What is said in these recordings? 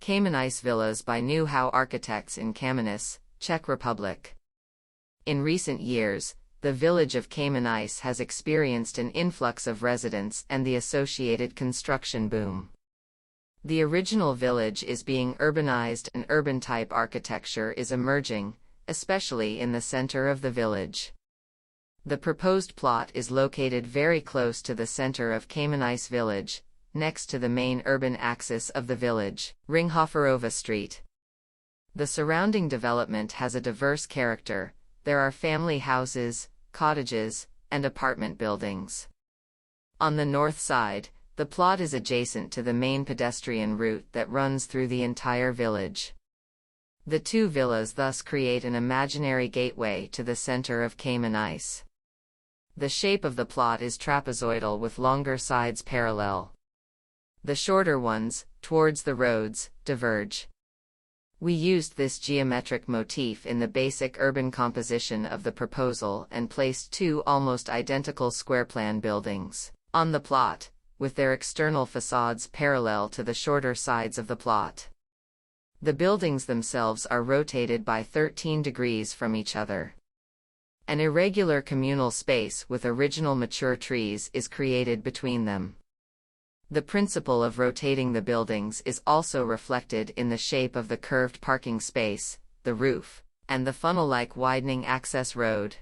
Kamenice villas by New How architects in Kamenice, Czech Republic. In recent years, the village of Kamenice has experienced an influx of residents and the associated construction boom. The original village is being urbanized and urban-type architecture is emerging, especially in the center of the village. The proposed plot is located very close to the center of Kamenice village, next to the main urban axis of the village, Ringhofferova Street. The surrounding development has a diverse character. There are family houses, cottages, and apartment buildings. On the north side, the plot is adjacent to the main pedestrian route that runs through the entire village. The two villas thus create an imaginary gateway to the center of Kamenice. The shape of the plot is trapezoidal with longer sides parallel. The shorter ones, towards the roads, diverge. We used this geometric motif in the basic urban composition of the proposal and placed two almost identical square-plan buildings on the plot, with their external facades parallel to the shorter sides of the plot. The buildings themselves are rotated by 13 degrees from each other. An irregular communal space with original mature trees is created between them. The principle of rotating the buildings is also reflected in the shape of the curved parking space, the roof, and the funnel-like widening access road.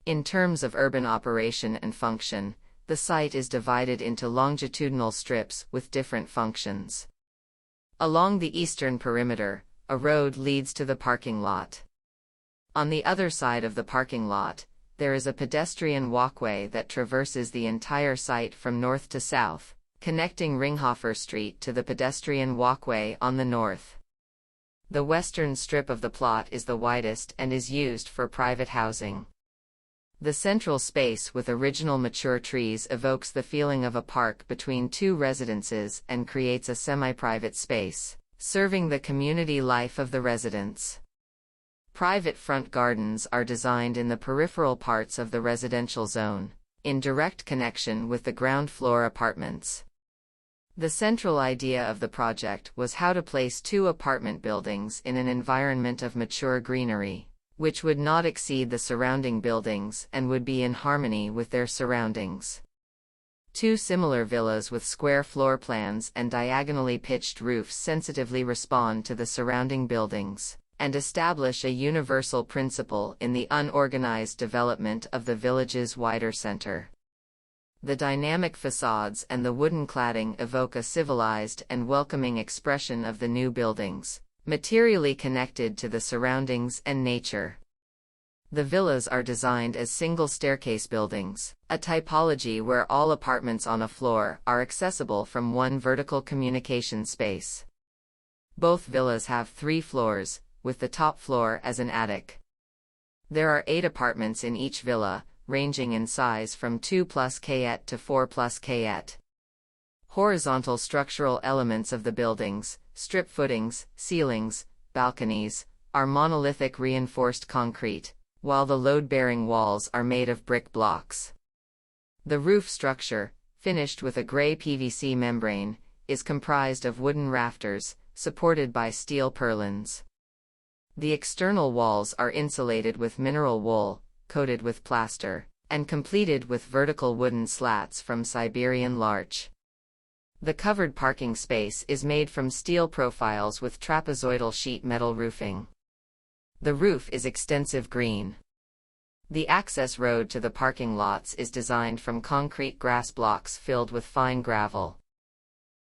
In terms of urban operation and function, the site is divided into longitudinal strips with different functions. Along the eastern perimeter, a road leads to the parking lot. On the other side of the parking lot, there is a pedestrian walkway that traverses the entire site from north to south, connecting Ringhofferova Street to the pedestrian walkway on the north. The western strip of the plot is the widest and is used for private housing. The central space with original mature trees evokes the feeling of a park between two residences and creates a semi-private space, serving the community life of the residents. Private front gardens are designed in the peripheral parts of the residential zone, in direct connection with the ground floor apartments. The central idea of the project was how to place two apartment buildings in an environment of mature greenery, which would not exceed the surrounding buildings and would be in harmony with their surroundings. Two similar villas with square floor plans and diagonally pitched roofs sensitively respond to the surrounding buildings, and establish a universal principle in the unorganized development of the village's wider center. The dynamic facades and the wooden cladding evoke a civilized and welcoming expression of the new buildings, materially connected to the surroundings and nature. The villas are designed as single staircase buildings, a typology where all apartments on a floor are accessible from one vertical communication space. Both villas have 3 floors, with the top floor as an attic. There are 8 apartments in each villa, ranging in size from 2+ km to 4+ km. Horizontal structural elements of the buildings, strip footings, ceilings, balconies, are monolithic reinforced concrete, while the load-bearing walls are made of brick blocks. The roof structure, finished with a gray PVC membrane, is comprised of wooden rafters, supported by steel purlins. The external walls are insulated with mineral wool, coated with plaster, and completed with vertical wooden slats from Siberian larch. The covered parking space is made from steel profiles with trapezoidal sheet metal roofing. The roof is extensive green. The access road to the parking lots is designed from concrete grass blocks filled with fine gravel,